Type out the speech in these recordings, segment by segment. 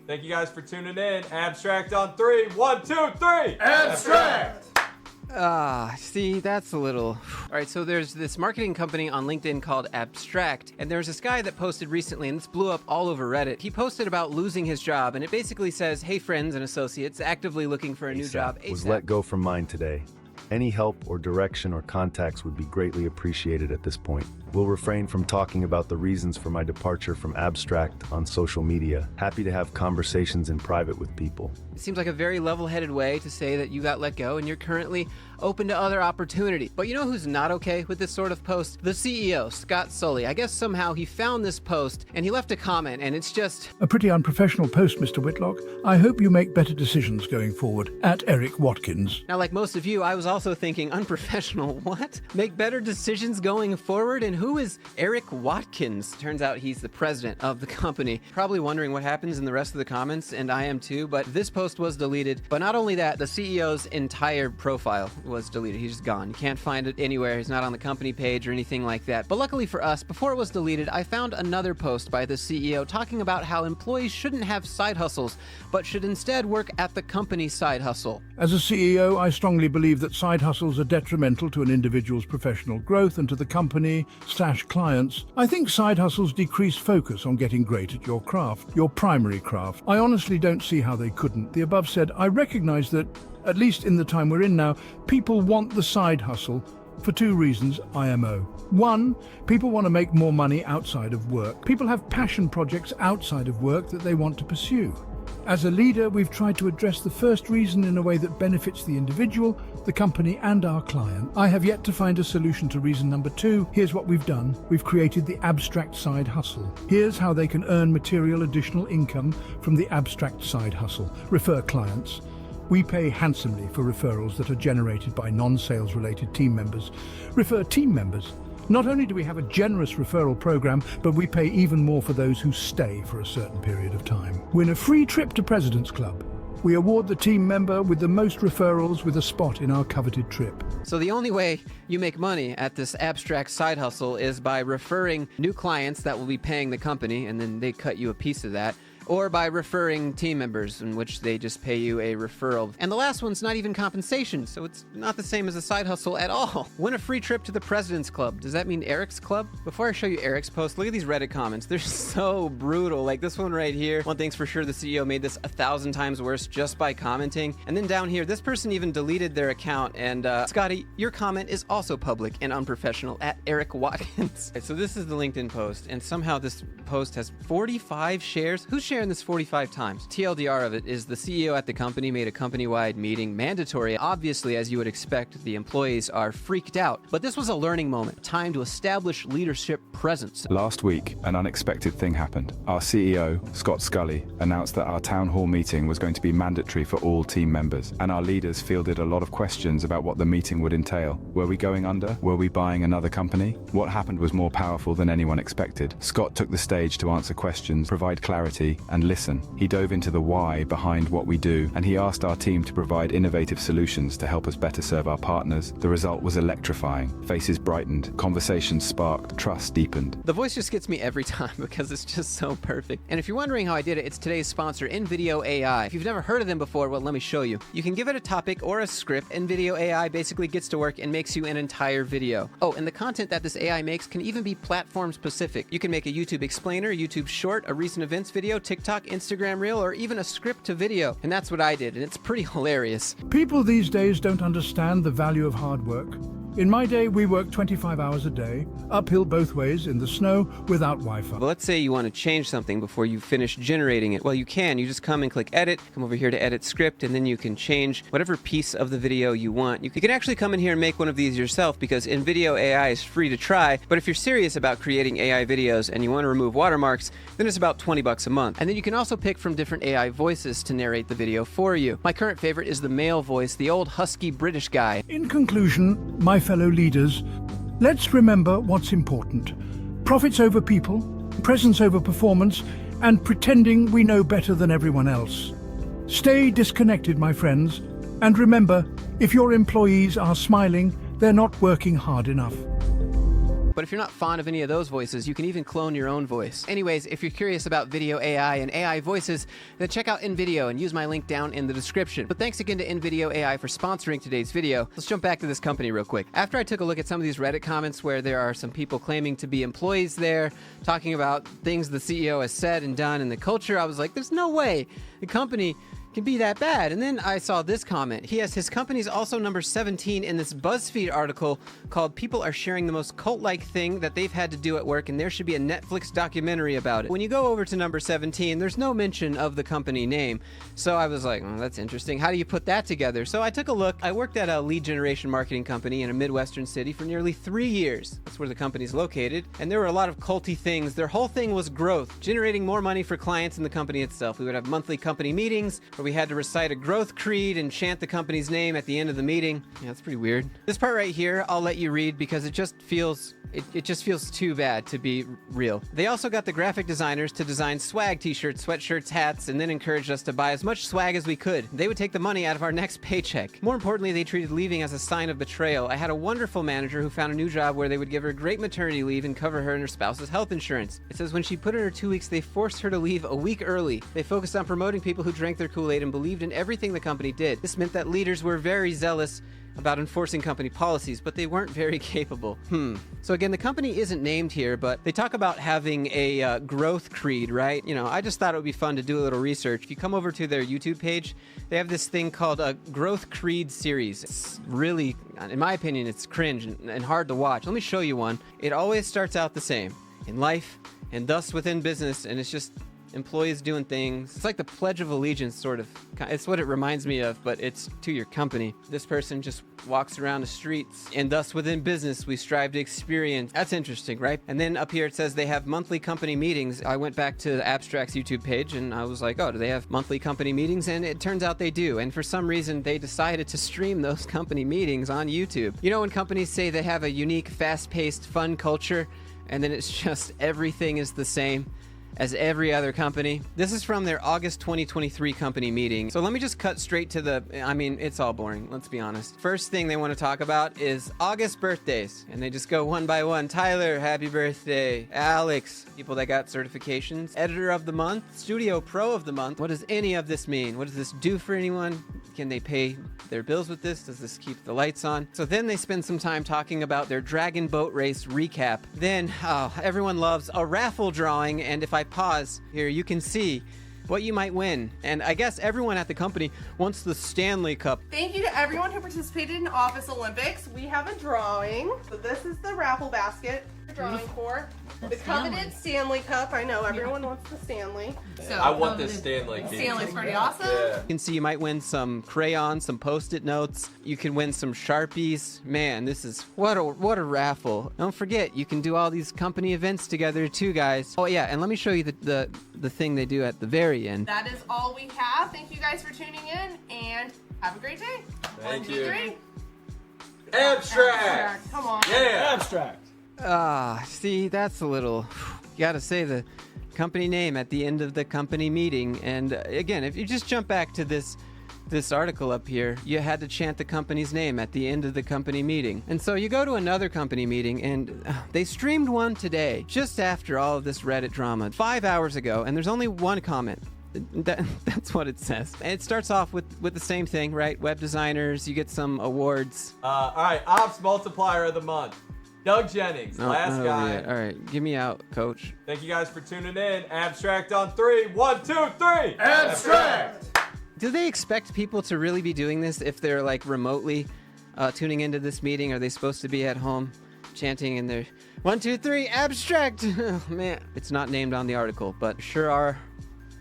Thank you guys for tuning in. Abstract on 3. 1, 2, 3. Abstract! See, that's a little... All right, so there's this marketing company on LinkedIn called Abstract, and there's this guy that posted recently, and this blew up all over Reddit. He posted about losing his job, and it basically says, hey, friends and associates, actively looking for a new job. Was let go from mine today. Any help or direction or contacts would be greatly appreciated at this point. We'll refrain from talking about the reasons for my departure from Abstract on social media. Happy to have conversations in private with people. It seems like a very level-headed way to say that you got let go and you're currently open to other opportunity. But you know who's not okay with this sort of post? The CEO, Scott Sully. I guess somehow he found this post and he left a comment, and it's just... A pretty unprofessional post, Mr. Whitlock. I hope you make better decisions going forward. At Eric Watkins. Now, like most of you, I was also thinking, unprofessional, what? Make better decisions going forward? And who is Eric Watkins? Turns out he's the president of the company. Probably wondering what happens in the rest of the comments, and I am too, but this post was deleted. But not only that, the CEO's entire profile was deleted. He's just gone. You can't find it anywhere. He's not on the company page or anything like that. But luckily for us, before it was deleted, I found another post by the CEO talking about how employees shouldn't have side hustles, but should instead work at the company's side hustle. As a CEO, I strongly believe that side hustles are detrimental to an individual's professional growth and to the company/clients. I think side hustles decrease focus on getting great at your craft, your primary craft. I honestly don't see how they couldn't. The above said, I recognize that, at least in the time we're in now, people want the side hustle for two reasons, IMO. One, people want to make more money outside of work. People have passion projects outside of work that they want to pursue. As a leader, we've tried to address the first reason in a way that benefits the individual, the company, and our client. I have yet to find a solution to reason number two. Here's what we've done. We've created the Abstract Side Hustle. Here's how they can earn material additional income from the Abstract Side Hustle. Refer clients. We pay handsomely for referrals that are generated by non-sales related team members. Refer team members. Not only do we have a generous referral program, but we pay even more for those who stay for a certain period of time. Win a free trip to President's Club. We award the team member with the most referrals with a spot in our coveted trip. So the only way you make money at this Abstract Side Hustle is by referring new clients that will be paying the company, and then they cut you a piece of that, or by referring team members, in which they just pay you a referral. And the last one's not even compensation, so it's not the same as a side hustle at all. Win a free trip to the President's Club. Does that mean Eric's Club? Before I show you Eric's post, look at these Reddit comments. They're so brutal. Like this one right here. One thing's for sure, the CEO made this 1,000 times worse just by commenting. And then down here, this person even deleted their account. And Scotty, your comment is also public and unprofessional at Eric Watkins. So this is the LinkedIn post, and somehow this post has 45 shares. Who's sharing this 45 times? TLDR of it is the CEO at the company made a company-wide meeting mandatory. Obviously, as you would expect, the employees are freaked out. But this was a learning moment, time to establish leadership presence. Last week, an unexpected thing happened. Our CEO, Scott Scully, announced that our town hall meeting was going to be mandatory for all team members, and our leaders fielded a lot of questions about what the meeting would entail. Were we going under? Were we buying another company? What happened was more powerful than anyone expected. Scott took the stage to answer questions, provide clarity, and listen. He dove into the why behind what we do, and he asked our team to provide innovative solutions to help us better serve our partners. The result was electrifying. Faces brightened, conversations sparked, trust deepened. The voice just gets me every time because it's just so perfect. And if you're wondering how I did it, it's today's sponsor, InVideo AI. If you've never heard of them before, well, let me show you. You can give it a topic or a script, and InVideo AI basically gets to work and makes you an entire video. Oh, and the content that this AI makes can even be platform specific. You can make a YouTube explainer, YouTube short, a recent events video, TikTok, Instagram reel, or even a script to video. And that's what I did, and it's pretty hilarious. People these days don't understand the value of hard work. In my day, we worked 25 hours a day, uphill both ways, in the snow, without Wi-Fi. But let's say you want to change something before you finish generating it. Well, you can. You just come and click edit, come over here to edit script, and then you can change whatever piece of the video you want. You can actually come in here and make one of these yourself, because InVideo AI is free to try. But if you're serious about creating AI videos and you want to remove watermarks, then it's about $20 a month. And then you can also pick from different AI voices to narrate the video for you. My current favorite is the male voice, the old husky British guy. In conclusion, my fellow leaders, let's remember what's important. Profits over people, presence over performance, and pretending we know better than everyone else. Stay disconnected, my friends, and remember, if your employees are smiling, they're not working hard enough. But if you're not fond of any of those voices, you can even clone your own voice. Anyways, if you're curious about video AI and AI voices, then check out InVideo and use my link down in the description. But thanks again to InVideo AI for sponsoring today's video. Let's jump back to this company real quick. After I took a look at some of these Reddit comments where there are some people claiming to be employees there, talking about things the CEO has said and done and the culture, I was like, there's no way the company can be that bad. And then I saw this comment. His company's also number 17 in this BuzzFeed article called "People Are Sharing the Most Cult-Like Thing That They've Had to Do at Work, and There Should Be a Netflix Documentary About It." When you go over to number 17, there's no mention of the company name. So I was like, oh, that's interesting. How do you put that together? So I took a look. I worked at a lead generation marketing company in a Midwestern city for nearly 3 years. That's where the company's located. And there were a lot of culty things. Their whole thing was growth, generating more money for clients and the company itself. We would have monthly company meetings where we had to recite a growth creed and chant the company's name at the end of the meeting. Yeah, that's pretty weird. This part right here, I'll let you read because it just feels too bad to be real. They also got the graphic designers to design swag t-shirts, sweatshirts, hats, and then encouraged us to buy as much swag as we could. They would take the money out of our next paycheck. More importantly, they treated leaving as a sign of betrayal. I had a wonderful manager who found a new job where they would give her great maternity leave and cover her and her spouse's health insurance. It says when she put in her 2 weeks, they forced her to leave a week early. They focused on promoting people who drank their Kool-Aid and believed in everything the company did. This meant that leaders were very zealous about enforcing company policies, but they weren't very capable. So again, the company isn't named here, but they talk about having a growth creed, right? You know, I just thought it would be fun to do a little research. If you come over to their YouTube page, they have this thing called a growth creed series. It's really, in my opinion, it's cringe and hard to watch. Let me show you one. It always starts out the same. In life, and thus within business, and it's just employees doing things. It's like the Pledge of Allegiance, sort of. It's what it reminds me of, but it's to your company. This person just walks around the streets, and thus within business, we strive to experience. That's interesting, right? And then up here it says they have monthly company meetings. I went back to Abstract's YouTube page, and I was like, oh, do they have monthly company meetings? And it turns out they do. And for some reason, they decided to stream those company meetings on YouTube. You know, when companies say they have a unique, fast-paced, fun culture, and then it's just everything is the same as every other company. This is from their August 2023 company meeting. So let me just cut straight to it's all boring, let's be honest. First thing they want to talk about is August birthdays. And they just go one by one. Tyler, happy birthday. Alex, people that got certifications. Editor of the month. Studio Pro of the month. What does any of this mean? What does this do for anyone? Can they pay their bills with this? Does this keep the lights on? So then they spend some time talking about their Dragon Boat Race recap. Then, everyone loves a raffle drawing, and if I pause here, you can see what you might win. And I guess everyone at the company wants the Stanley Cup. Thank you to everyone who participated in Office Olympics. We have a drawing. So this is the raffle basket we're drawing for. The coveted Stanley Cup. I know everyone wants the Stanley. So I want this Stanley. Stanley's pretty awesome. Yeah. You can see you might win some crayons, some Post-it notes. You can win some Sharpies. Man, this is what a raffle. Don't forget, you can do all these company events together too, guys. Oh yeah, and let me show you the thing they do at the very end. That is all we have. Thank you guys for tuning in, and have a great day. Thank 1, 2, you. 3. Abstract. Come on. Yeah. Abstract. See, that's a little, you gotta say the company name at the end of the company meeting. And again, if you just jump back to this article up here, you had to chant the company's name at the end of the company meeting. And so you go to another company meeting, and they streamed one today, just after all of this Reddit drama, 5 hours ago, and there's only one comment. That's what it says. And it starts off with the same thing, right? Web designers, you get some awards. All right, Ops Multiplier of the Month. Doug Jennings, last guy. All right, give me out, coach. Thank you guys for tuning in. Abstract on 3. 1, 2, 3. Abstract. Do they expect people to really be doing this if they're like remotely tuning into this meeting? Are they supposed to be at home chanting in their 1, 2, 3 abstract? Oh, man, it's not named on the article, but sure are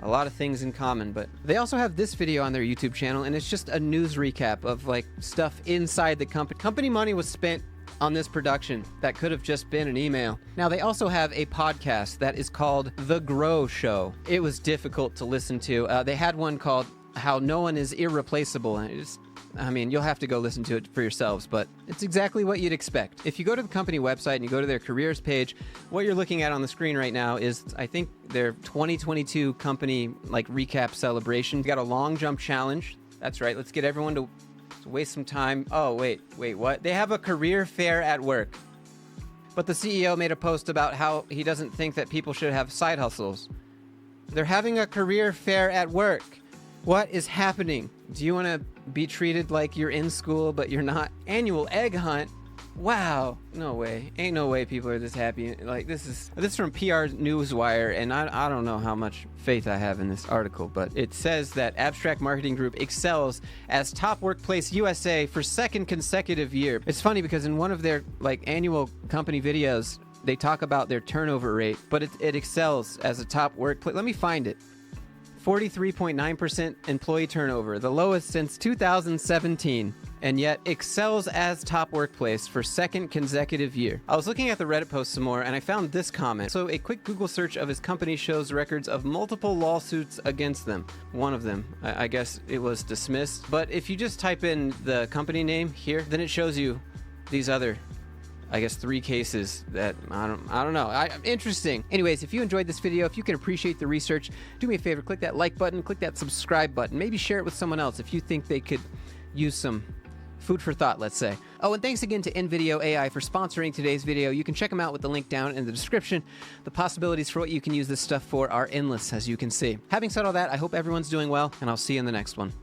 a lot of things in common. But they also have this video on their YouTube channel, and it's just a news recap of like stuff inside the company. Company money was spent on this production that could have just been an email. Now, they also have a podcast that is called The Grow Show. It was difficult to listen to. They had one called How No One Is Irreplaceable, and you'll have to go listen to it for yourselves, but it's exactly what you'd expect. If you go to the company website and you go to their careers page, what you're looking at on the screen right now is, I think, their 2022 company recap celebration. They got a long jump challenge. That's right. Let's get everyone to waste some time. Oh, wait, what? They have a career fair at work. But the CEO made a post about how he doesn't think that people should have side hustles. They're having a career fair at work. What is happening? Do you want to be treated like you're in school but you're not? Annual egg hunt? Wow. No way. Ain't no way people are this happy. Like, this is from PR Newswire, and I don't know how much faith I have in this article, but it says that Abstract Marketing Group excels as top workplace USA for second consecutive year. It's funny because in one of their annual company videos, they talk about their turnover rate, but it excels as a top workplace. Let me find it. 43.9% employee turnover, the lowest since 2017, and yet excels as top workplace for second consecutive year. I was looking at the Reddit post some more, and I found this comment. So a quick Google search of his company shows records of multiple lawsuits against them. One of them, I guess it was dismissed. But if you just type in the company name here, then it shows you these other, I guess, 3 cases that I don't know. Interesting. Anyways, if you enjoyed this video, if you can appreciate the research, do me a favor, click that like button, click that subscribe button, maybe share it with someone else if you think they could use some food for thought, let's say. Oh, and thanks again to InVideo AI for sponsoring today's video. You can check them out with the link down in the description. The possibilities for what you can use this stuff for are endless, as you can see. Having said all that, I hope everyone's doing well, and I'll see you in the next one.